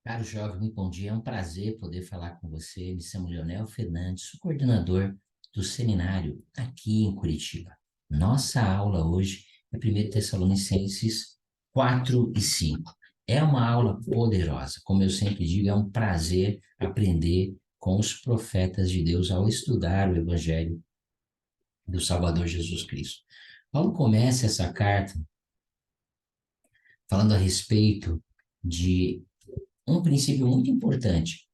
Caro jovem, muito bom dia. É um prazer poder falar com você. Me chamo Leonel Fernandes, sou coordenador do seminário aqui em Curitiba. Nossa aula hoje é 1 Tessalonicenses 4 e 5. É uma aula poderosa. Como eu sempre digo, é um prazer aprender com os profetas de Deus ao estudar o Evangelho do Salvador Jesus Cristo. Paulo começa essa carta falando a respeito de um princípio muito importante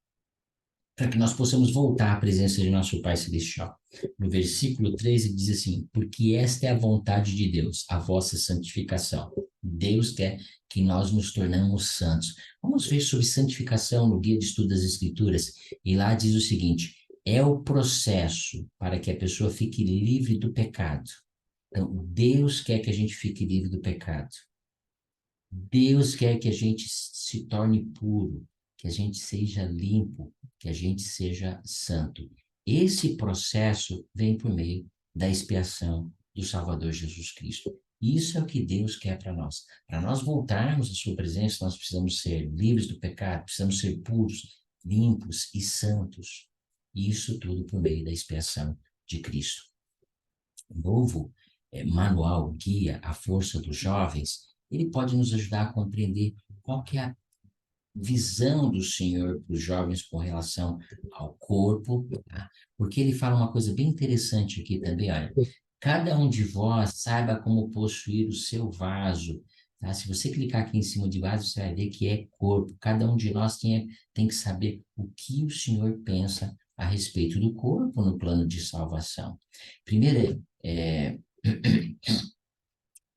para que nós possamos voltar à presença de nosso Pai Celestial. No versículo 3 ele diz assim: porque esta é a vontade de Deus, a vossa santificação. Deus quer que nós nos tornamos santos. Vamos ver sobre santificação no Guia de Estudo das Escrituras, e lá diz o seguinte: é o processo para que a pessoa fique livre do pecado. Então, Deus quer que a gente fique livre do pecado. Deus quer que a gente se torne puro, que a gente seja limpo, que a gente seja santo. Esse processo vem por meio da expiação do Salvador Jesus Cristo. Isso é o que Deus quer para nós. Para nós voltarmos à sua presença, nós precisamos ser livres do pecado, precisamos ser puros, limpos e santos. E isso tudo por meio da expiação de Cristo. O novo manual, guia, A Força dos Jovens, ele pode nos ajudar a compreender qual que é a visão do Senhor para os jovens com relação ao corpo, tá? Porque ele fala uma coisa bem interessante aqui também, olha, cada um de vós saiba como possuir o seu vaso, tá? Se você clicar aqui em cima de vaso, você vai ver que é corpo. Cada um de nós tem que saber o que o Senhor pensa a respeito do corpo no plano de salvação. Primeiro,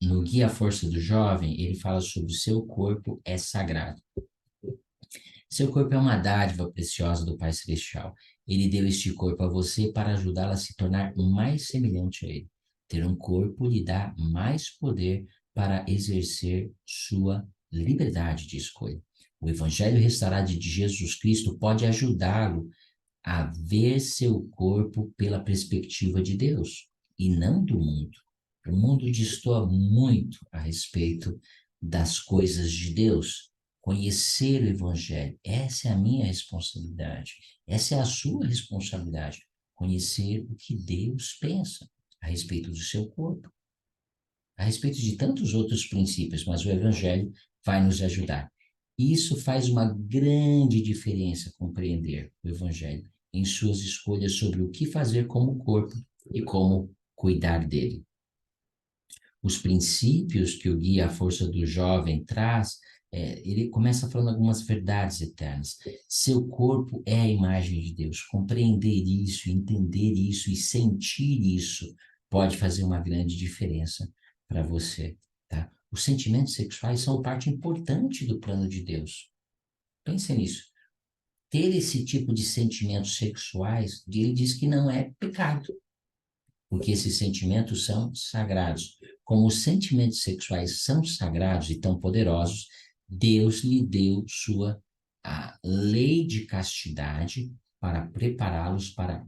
no Guia Força do Jovem, ele fala sobre o seu corpo é sagrado. Seu corpo é uma dádiva preciosa do Pai Celestial. Ele deu este corpo a você para ajudá-la a se tornar mais semelhante a Ele. Ter um corpo lhe dá mais poder para exercer sua liberdade de escolha. O Evangelho restaurado de Jesus Cristo pode ajudá-lo a ver seu corpo pela perspectiva de Deus e não do mundo. O mundo destoa muito a respeito das coisas de Deus. Conhecer o Evangelho, essa é a minha responsabilidade, essa é a sua responsabilidade. Conhecer o que Deus pensa a respeito do seu corpo, a respeito de tantos outros princípios, mas o Evangelho vai nos ajudar. Isso faz uma grande diferença compreender o Evangelho em suas escolhas sobre o que fazer como corpo e como cuidar dele. Os princípios que o Guia A Força do Jovem traz, ele começa falando algumas verdades eternas. Seu corpo é a imagem de Deus. Compreender isso, entender isso e sentir isso pode fazer uma grande diferença para você, tá? Os sentimentos sexuais são parte importante do plano de Deus. Pense nisso. Ter esse tipo de sentimentos sexuais, ele diz que não é pecado, porque esses sentimentos são sagrados. Como os sentimentos sexuais são sagrados e tão poderosos, Deus lhe deu a lei de castidade para prepará-los para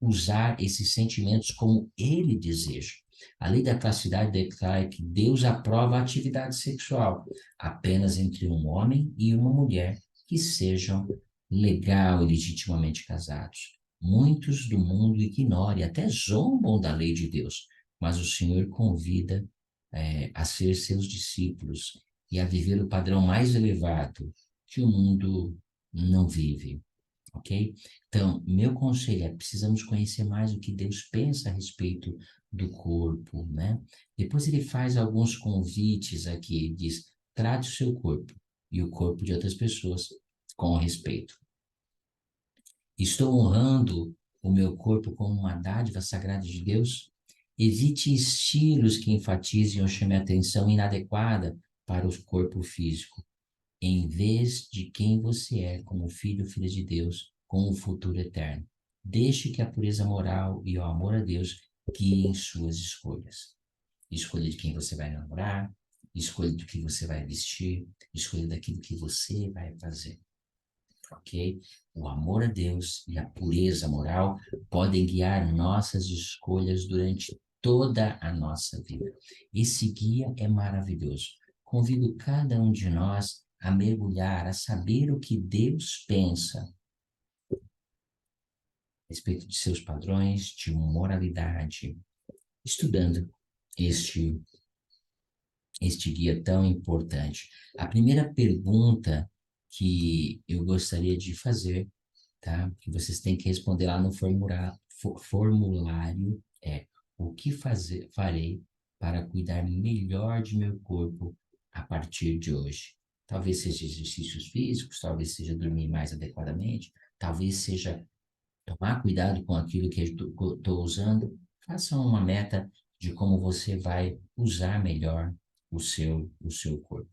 usar esses sentimentos como ele deseja. A lei da castidade declara que Deus aprova a atividade sexual apenas entre um homem e uma mulher que sejam legal e legitimamente casados. Muitos do mundo ignoram e até zombam da lei de Deus, mas o Senhor convida a ser seus discípulos e a viver o padrão mais elevado que o mundo não vive, ok? Então, meu conselho é: precisamos conhecer mais o que Deus pensa a respeito do corpo, né? Depois ele faz alguns convites aqui, ele diz: trate o seu corpo e o corpo de outras pessoas com respeito. Estou honrando o meu corpo como uma dádiva sagrada de Deus? Evite estilos que enfatizem ou chamem a atenção inadequada para o corpo físico, em vez de quem você é como filho ou filha de Deus, com um futuro eterno. Deixe que a pureza moral e o amor a Deus guiem suas escolhas. Escolha de quem você vai namorar, escolha do que você vai vestir, escolha daquilo que você vai fazer. Ok? O amor a Deus e a pureza moral podem guiar nossas escolhas durante toda a nossa vida. Esse guia é maravilhoso. Convido cada um de nós a mergulhar, a saber o que Deus pensa a respeito de seus padrões de moralidade, estudando este, este guia tão importante. A primeira pergunta que eu gostaria de fazer, tá? Que vocês têm que responder lá no formulário é: o que farei para cuidar melhor de meu corpo a partir de hoje? Talvez seja exercícios físicos, talvez seja dormir mais adequadamente, talvez seja tomar cuidado com aquilo que eu estou usando. Faça uma meta de como você vai usar melhor o seu corpo.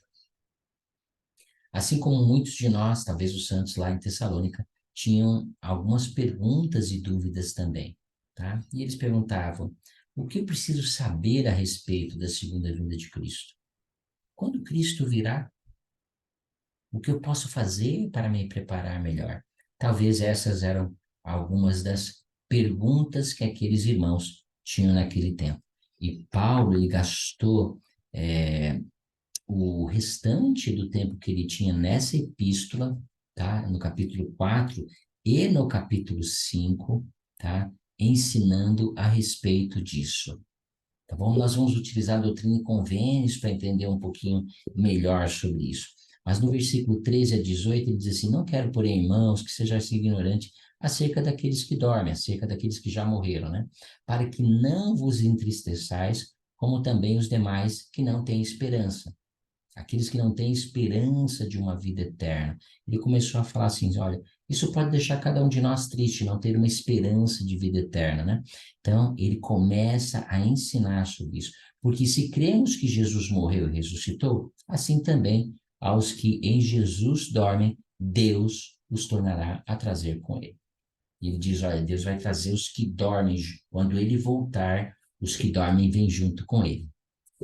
Assim como muitos de nós, talvez os santos lá em Tessalônica, tinham algumas perguntas e dúvidas também, tá? E eles perguntavam: o que eu preciso saber a respeito da segunda vinda de Cristo? Quando Cristo virá, o que eu posso fazer para me preparar melhor? Talvez essas eram algumas das perguntas que aqueles irmãos tinham naquele tempo. E Paulo, ele gastou o restante do tempo que ele tinha nessa epístola, tá? No capítulo 4 e no capítulo 5, tá? Ensinando a respeito disso. Tá bom? Nós vamos utilizar a doutrina e convênios para entender um pouquinho melhor sobre isso. Mas no versículo 13 a 18, ele diz assim: não quero, porém, irmãos, que seja assim ignorante acerca daqueles que dormem, acerca daqueles que já morreram, né? Para que não vos entristeçais, como também os demais que não têm esperança, aqueles que não têm esperança de uma vida eterna. Ele começou a falar assim: olha, isso pode deixar cada um de nós triste, não ter uma esperança de vida eterna, né? Então, ele começa a ensinar sobre isso. Porque se cremos que Jesus morreu e ressuscitou, assim também aos que em Jesus dormem, Deus os tornará a trazer com ele. E ele diz: olha, Deus vai trazer os que dormem, quando ele voltar, os que dormem vêm junto com ele.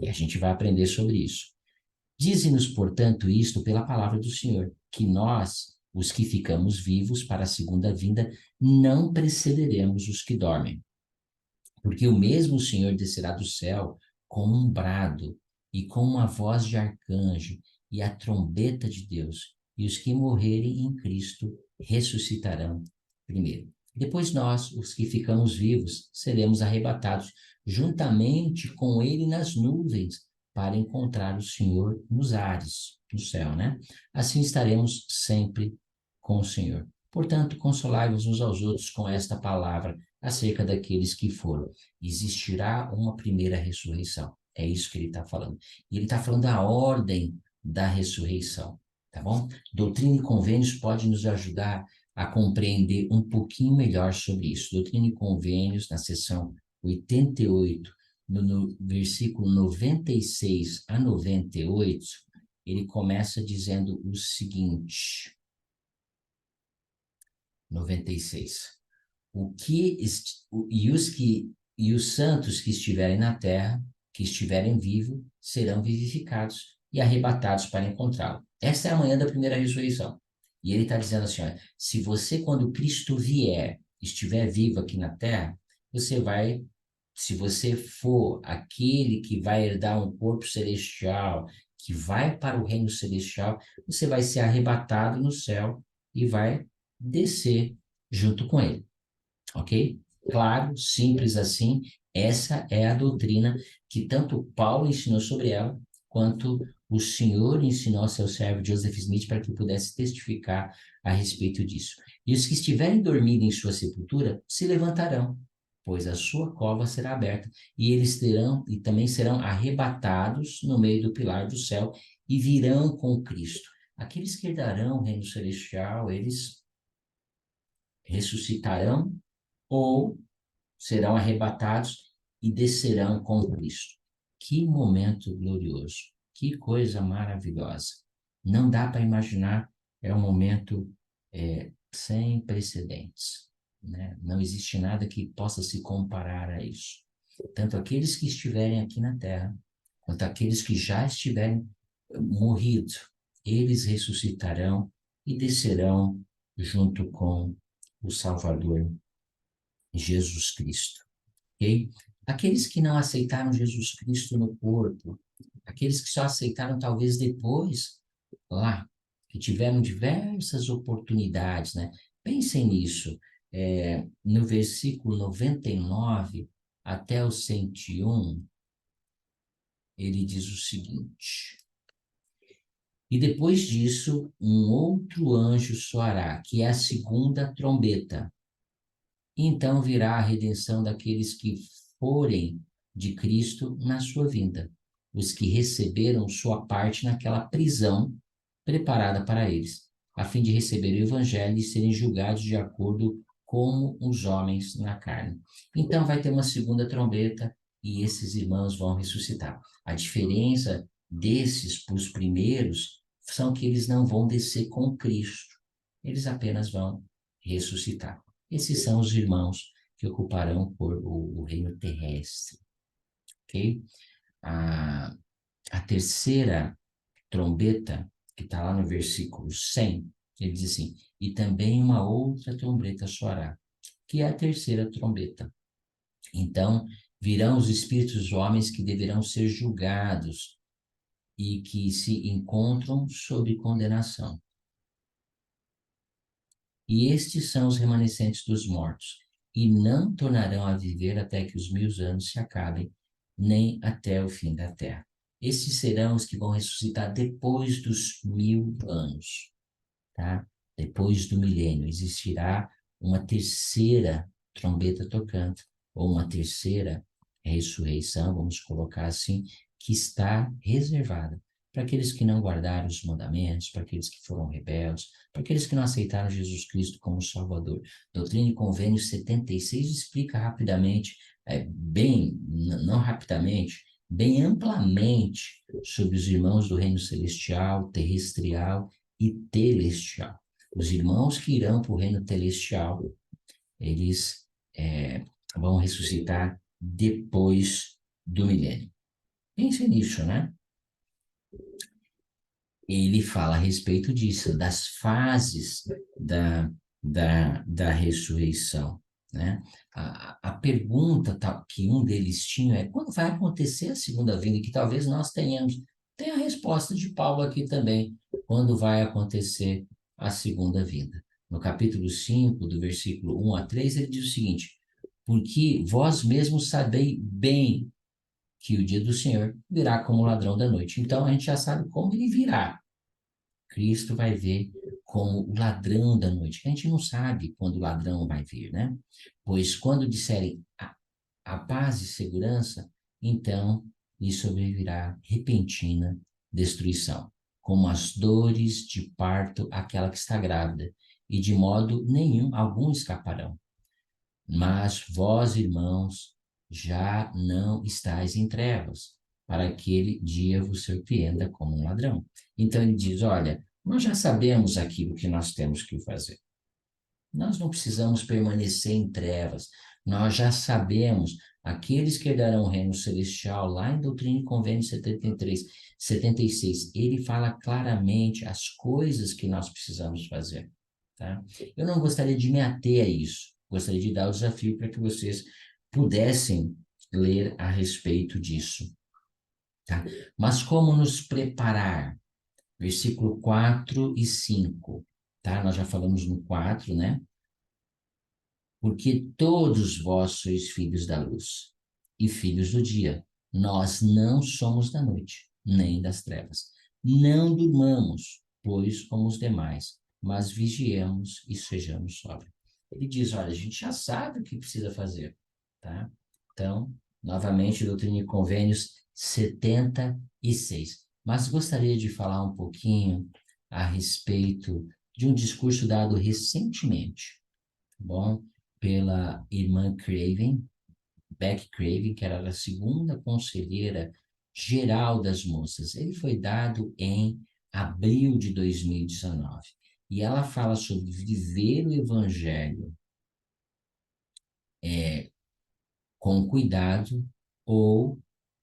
E a gente vai aprender sobre isso. Dize-nos, portanto, isto pela palavra do Senhor, que nós, os que ficamos vivos para a segunda vinda, não precederemos os que dormem. Porque o mesmo Senhor descerá do céu com um brado e com uma voz de arcanjo e a trombeta de Deus, e os que morrerem em Cristo ressuscitarão primeiro. Depois nós, os que ficamos vivos, seremos arrebatados juntamente com ele nas nuvens para encontrar o Senhor nos ares, no céu, né? Assim estaremos sempre com o Senhor. Portanto, consolai-vos uns aos outros com esta palavra acerca daqueles que foram. Existirá uma primeira ressurreição. É isso que ele está falando. E ele está falando da ordem da ressurreição, tá bom? Doutrina e Convênios pode nos ajudar a compreender um pouquinho melhor sobre isso. Doutrina e Convênios, na seção 88, no versículo 96 a 98, ele começa dizendo o seguinte: 96. E os santos que estiverem na terra, que estiverem vivos, serão vivificados e arrebatados para encontrá-lo. Essa é a manhã da primeira ressurreição. E ele está dizendo assim: olha, se você, quando Cristo vier, estiver vivo aqui na terra, você vai, se você for aquele que vai herdar um corpo celestial, que vai para o reino celestial, você vai ser arrebatado no céu e vai descer junto com ele. Ok? Claro, simples assim. Essa é a doutrina que tanto Paulo ensinou sobre ela, quanto o Senhor ensinou ao seu servo Joseph Smith para que pudesse testificar a respeito disso. E os que estiverem dormindo em sua sepultura se levantarão, pois a sua cova será aberta, e eles terão e também serão arrebatados no meio do pilar do céu e virão com Cristo. Aqueles que herdarão o reino celestial, eles ressuscitarão ou serão arrebatados e descerão com Cristo. Que momento glorioso, que coisa maravilhosa. Não dá para imaginar, é um momento sem precedentes, né? Não existe nada que possa se comparar a isso. Tanto aqueles que estiverem aqui na terra, quanto aqueles que já estiverem morrido, eles ressuscitarão e descerão junto com o Salvador Jesus Cristo, ok? Aqueles que não aceitaram Jesus Cristo no corpo, aqueles que só aceitaram talvez depois, lá tiveram diversas oportunidades, né? Pensem nisso. No versículo 99 até o 101, ele diz o seguinte: E depois disso, um outro anjo soará, que é a segunda trombeta. Então virá a redenção daqueles que forem de Cristo na sua vinda, os que receberam sua parte naquela prisão preparada para eles, a fim de receber o evangelho e serem julgados de acordo com os homens na carne. Então vai ter uma segunda trombeta e esses irmãos vão ressuscitar. A diferença desses para os primeiros são que eles não vão descer com Cristo, eles apenas vão ressuscitar. Esses são os irmãos que ocuparão o reino terrestre, ok? A, a terceira trombeta, que está lá no versículo 100, ele diz assim: e também uma outra trombeta soará, que é a terceira trombeta. Então virão os espíritos dos homens que deverão ser julgados e que se encontram sob condenação. E estes são os remanescentes dos mortos, e não tornarão a viver até que os 1000 anos se acabem, nem até o fim da terra. Estes serão os que vão ressuscitar depois dos 1000 anos, tá? Depois do milênio, existirá uma terceira trombeta tocando, ou uma terceira ressurreição, vamos colocar assim, que está reservada para aqueles que não guardaram os mandamentos, para aqueles que foram rebeldes, para aqueles que não aceitaram Jesus Cristo como Salvador. Doutrina e Convênio 76 explica rapidamente, não rapidamente, bem amplamente sobre os irmãos do reino celestial, terrestrial e telestial. Os irmãos que irão para o reino telestial, eles vão ressuscitar depois do milênio. Pense nisso, né? Ele fala a respeito disso, das fases da ressurreição, né? A pergunta que um deles tinha é: quando vai acontecer a segunda vinda? Que talvez nós tenhamos. Tem a resposta de Paulo aqui também: quando vai acontecer a segunda vinda? No capítulo 5, do versículo 1 a 3, ele diz o seguinte: porque vós mesmos sabeis bem que o dia do Senhor virá como ladrão da noite. Então a gente já sabe como ele virá. Cristo vai vir como o ladrão da noite. A gente não sabe quando o ladrão vai vir, né? Pois quando disserem a paz e segurança, então lhe sobrevirá repentina destruição, como as dores de parto àquela que está grávida, e de modo nenhum algum escaparão. Mas vós, irmãos, já não estáis em trevas, para aquele dia vos surpreenda como um ladrão. Então ele diz: olha, nós já sabemos aquilo que nós temos que fazer. Nós não precisamos permanecer em trevas. Nós já sabemos, aqueles que herdarão o reino celestial, lá em Doutrina e Convênio 73, 76, ele fala claramente as coisas que nós precisamos fazer. Tá? Eu não gostaria de me ater a isso. Gostaria de dar o desafio para que vocês pudessem ler a respeito disso. Tá? Mas como nos preparar? Versículo 4 e 5. Tá? Nós já falamos no 4, né? Porque todos vós sois filhos da luz e filhos do dia. Nós não somos da noite, nem das trevas. Não durmamos, pois, como os demais, mas vigiemos e sejamos sóbrios. Ele diz: olha, a gente já sabe o que precisa fazer, tá? Então, novamente, Doutrina e Convênios 76. Mas gostaria de falar um pouquinho a respeito de um discurso dado recentemente, tá bom? Pela irmã Craven, Beck Craven, que era a segunda conselheira geral das moças. Ele foi dado em abril de 2019. E ela fala sobre viver o evangelho com cuidado ou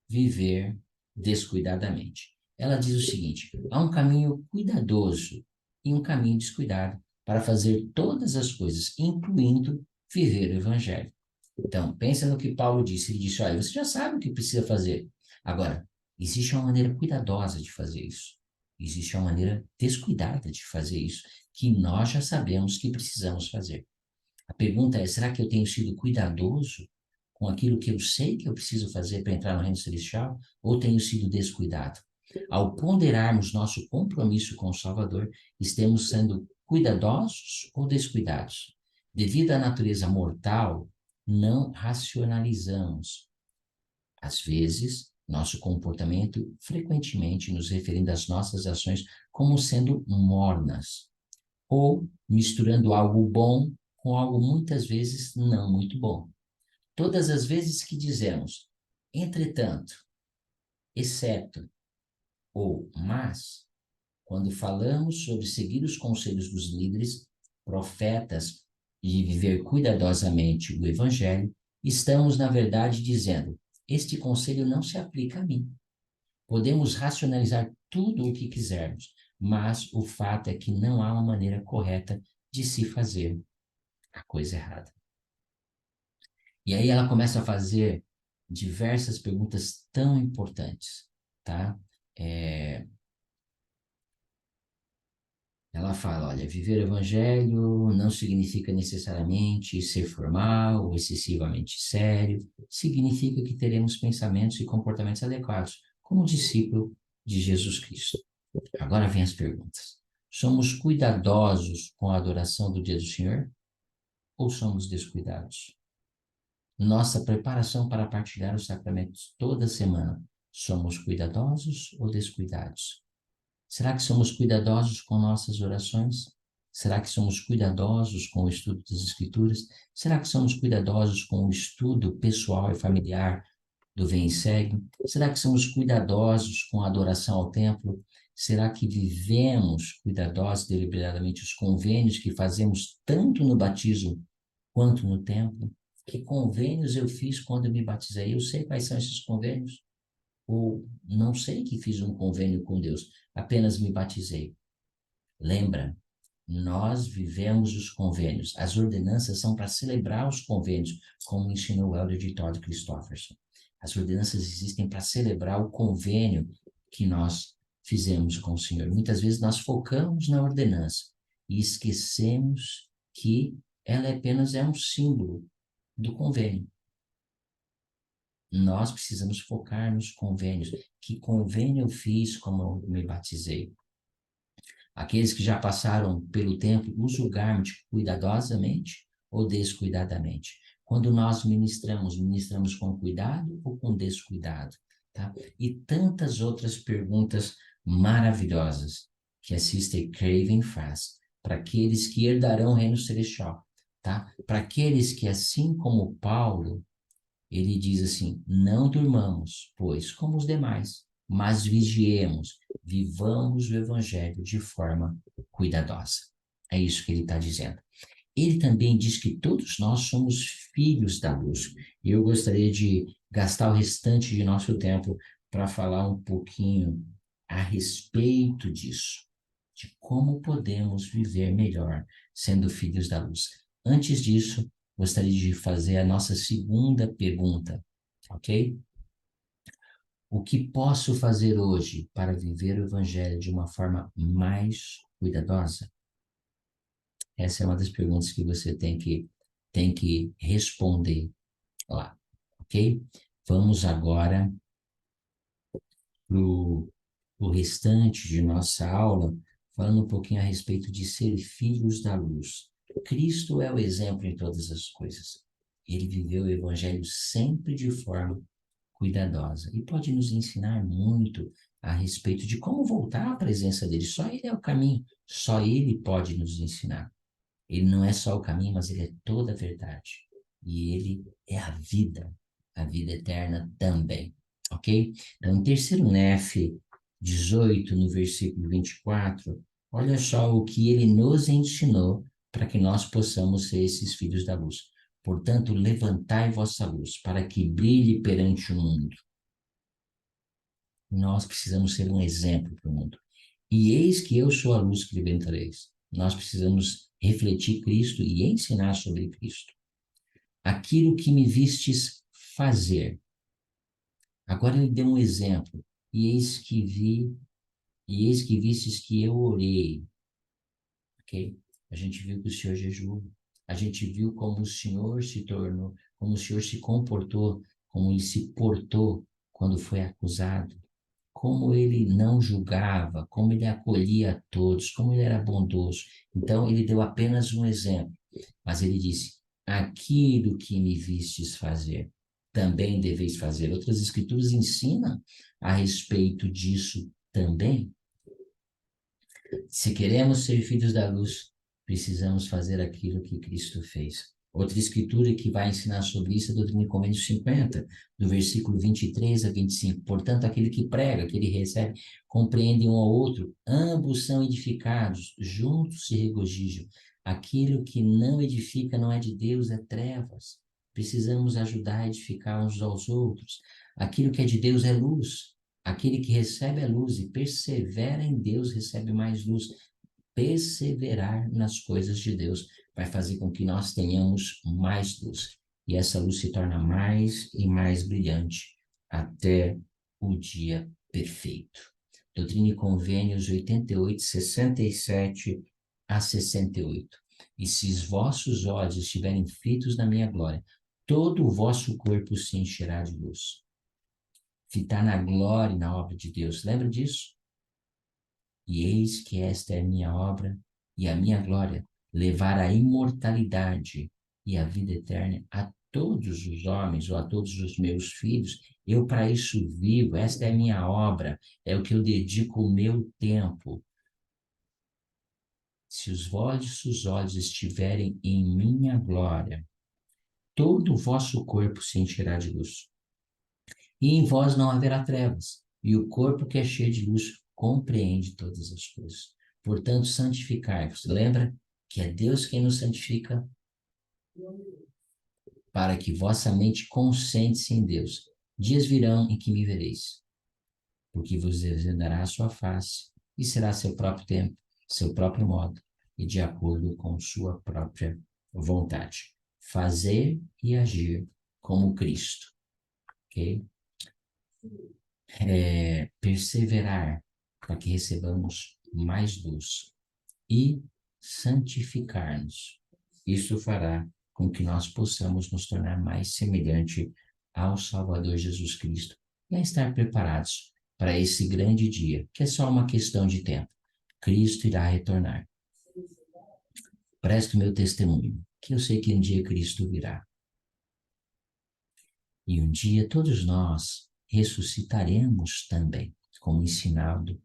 viver descuidadamente. Ela diz o seguinte: há um caminho cuidadoso e um caminho descuidado para fazer todas as coisas, incluindo viver o evangelho. Então, pensa no que Paulo disse. Ele disse: olha, você já sabe o que precisa fazer. Agora, existe uma maneira cuidadosa de fazer isso. Existe uma maneira descuidada de fazer isso, que nós já sabemos que precisamos fazer. A pergunta é, será que eu tenho sido cuidadoso com aquilo que eu sei que eu preciso fazer para entrar no reino celestial? Ou tenho sido descuidado? Ao ponderarmos nosso compromisso com o Salvador, estamos sendo cuidadosos ou descuidados? Devido à natureza mortal, não racionalizamos. Às vezes, nosso comportamento frequentemente nos referindo às nossas ações como sendo mornas, ou misturando algo bom com algo muitas vezes não muito bom. Todas as vezes que dizemos, entretanto, exceto ou mas, quando falamos sobre seguir os conselhos dos líderes, profetas e viver cuidadosamente o Evangelho, estamos, na verdade, dizendo: este conselho não se aplica a mim. Podemos racionalizar tudo o que quisermos, mas o fato é que não há uma maneira correta de se fazer a coisa errada. E aí ela começa a fazer diversas perguntas tão importantes, tá? É, Ela fala, olha, viver o evangelho não significa necessariamente ser formal ou excessivamente sério, significa que teremos pensamentos e comportamentos adequados, como discípulo de Jesus Cristo. Agora vem as perguntas. Somos cuidadosos com a adoração do dia do Senhor ou somos descuidados? Nossa preparação para partilhar os sacramentos toda semana, somos cuidadosos ou descuidados? Será que somos cuidadosos com nossas orações? Será que somos cuidadosos com o estudo das Escrituras? Será que somos cuidadosos com o estudo pessoal e familiar do Vem e Segue? Será que somos cuidadosos com a adoração ao templo? Será que vivemos cuidadosos deliberadamente os convênios que fazemos tanto no batismo quanto no templo? Que convênios eu fiz quando me batizei? Eu sei quais são esses convênios? Ou não sei que fiz um convênio com Deus, apenas me batizei. Lembra, nós vivemos os convênios. As ordenanças são para celebrar os convênios, como ensinou o Elder de Todd Christofferson. As ordenanças existem para celebrar o convênio que nós fizemos com o Senhor. Muitas vezes nós focamos na ordenança e esquecemos que ela apenas é um símbolo do convênio. Nós precisamos focar nos convênios. Que convênio eu fiz como eu me batizei? Aqueles que já passaram pelo templo, o julgar-me cuidadosamente ou descuidadamente? Quando nós ministramos com cuidado ou com descuidado? Tá? E tantas outras perguntas maravilhosas que a Sister Craven faz para aqueles que herdarão o reino celestial. Tá? Para aqueles que, assim como Paulo, ele diz assim: não durmamos, pois, como os demais, mas vigiemos, vivamos o evangelho de forma cuidadosa. É isso que ele está dizendo. Ele também diz que todos nós somos filhos da luz. E eu gostaria de gastar o restante de nosso tempo para falar um pouquinho a respeito disso, de como podemos viver melhor sendo filhos da luz. Antes disso, gostaria de fazer a nossa segunda pergunta, ok? O que posso fazer hoje para viver o Evangelho de uma forma mais cuidadosa? Essa é uma das perguntas que você tem que responder lá, ok? Vamos agora para o restante de nossa aula, falando um pouquinho a respeito de ser filhos da luz. Cristo é o exemplo em todas as coisas. Ele viveu o Evangelho sempre de forma cuidadosa e pode nos ensinar muito a respeito de como voltar à presença dele. Só ele é o caminho, só ele pode nos ensinar. Ele não é só o caminho, mas ele é toda a verdade. E ele é a vida eterna também, ok? Então, em terceiro Nef 18, no versículo 24, olha só o que ele nos ensinou para que nós possamos ser esses filhos da luz. Portanto, levantai vossa luz, para que brilhe perante o mundo. Nós precisamos ser um exemplo para o mundo. E eis que eu sou a luz que libertareis. Nós precisamos refletir Cristo e ensinar sobre Cristo. Aquilo que me vistes fazer. Agora ele deu um exemplo. E eis que vi E eis que vistes que eu orei, ok? A gente viu que o Senhor jejuou. A gente viu como o Senhor se tornou, como o Senhor se comportou, como ele se portou quando foi acusado, como ele não julgava, como ele acolhia a todos, como ele era bondoso. Então, ele deu apenas um exemplo, mas ele disse: aquilo que me vistes fazer, também deveis fazer. Outras escrituras ensinam a respeito disso também. Se queremos ser filhos da luz, precisamos fazer aquilo que Cristo fez. Outra escritura que vai ensinar sobre isso é a doutrina e Convênios 50, do versículo 23 a 25. Portanto, aquele que prega, aquele que recebe, compreende um ao outro, ambos são edificados, juntos se regozijam. Aquilo que não edifica não é de Deus, é trevas. Precisamos ajudar a edificar uns aos outros. Aquilo que é de Deus é luz. Aquele que recebe a luz e persevera em Deus recebe mais luz. Perseverar nas coisas de Deus vai fazer com que nós tenhamos mais luz. E essa luz se torna mais e mais brilhante até o dia perfeito. Doutrina e Convênios 88, 67 a 68. E se os vossos olhos estiverem fitos na minha glória, todo o vosso corpo se encherá de luz. Fitar na glória e na obra de Deus. Lembra disso? E eis que esta é a minha obra e a minha glória, levar a imortalidade e a vida eterna a todos os homens ou a todos os meus filhos. Eu para isso vivo, esta é a minha obra, é o que eu dedico o meu tempo. Se os vossos olhos estiverem em minha glória, todo o vosso corpo se encherá de luz. E em vós não haverá trevas, e o corpo que é cheio de luz compreende todas as coisas. Portanto, santificai-vos. Lembra que é Deus quem nos santifica para que vossa mente concentre-se em Deus. Dias virão em que me vereis, porque vos desvendará a sua face, e será seu próprio tempo, seu próprio modo, e de acordo com sua própria vontade. Fazer e agir como Cristo, ok? Perseverar para que recebamos mais luz e santificar-nos. Isso fará com que nós possamos nos tornar mais semelhante ao Salvador Jesus Cristo e a estar preparados para esse grande dia, que é só uma questão de tempo. Cristo irá retornar. Presto meu testemunho, que eu sei que um dia Cristo virá. E um dia todos nós ressuscitaremos também, como ensinado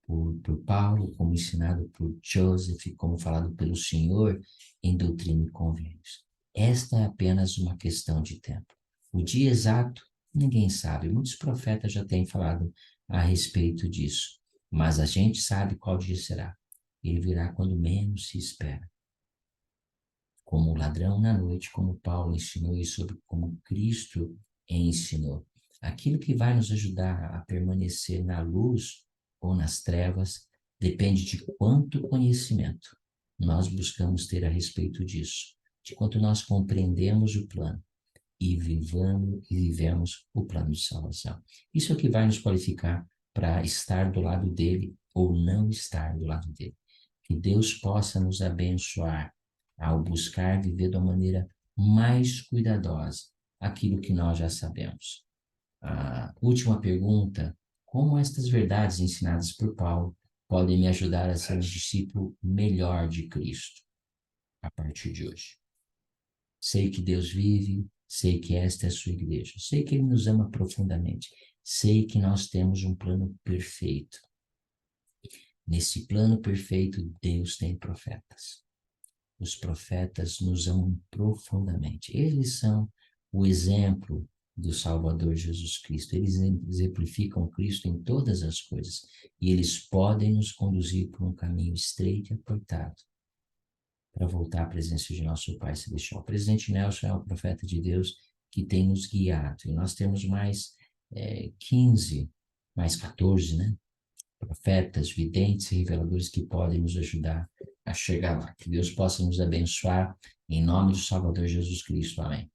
por Paulo, como ensinado por Joseph, como falado pelo Senhor em Doutrina e Convênios. Esta é apenas uma questão de tempo. O dia exato, ninguém sabe. Muitos profetas já têm falado a respeito disso. Mas a gente sabe qual dia será. Ele virá quando menos se espera. Como o ladrão na noite, como Paulo ensinou e sobre como Cristo ensinou. Aquilo que vai nos ajudar a permanecer na luz ou nas trevas depende de quanto conhecimento nós buscamos ter a respeito disso, de quanto nós compreendemos o plano e vivemos o plano de salvação. Isso é o que vai nos qualificar para estar do lado dele ou não estar do lado dele. Que Deus possa nos abençoar ao buscar viver de uma maneira mais cuidadosa aquilo que nós já sabemos. A última pergunta: como estas verdades ensinadas por Paulo podem me ajudar a ser um discípulo melhor de Cristo a partir de hoje? Sei que Deus vive, sei que esta é a sua igreja, sei que Ele nos ama profundamente, sei que nós temos um plano perfeito. Nesse plano perfeito, Deus tem profetas. Os profetas nos amam profundamente. Eles são o exemplo do Salvador Jesus Cristo. Eles exemplificam Cristo em todas as coisas. E eles podem nos conduzir por um caminho estreito e apertado para voltar à presença de nosso Pai Celestial. O presidente Nelson é o profeta de Deus que tem nos guiado. E nós temos mais 15, mais 14, né? Profetas, videntes e reveladores que podem nos ajudar a chegar lá. Que Deus possa nos abençoar em nome do Salvador Jesus Cristo. Amém.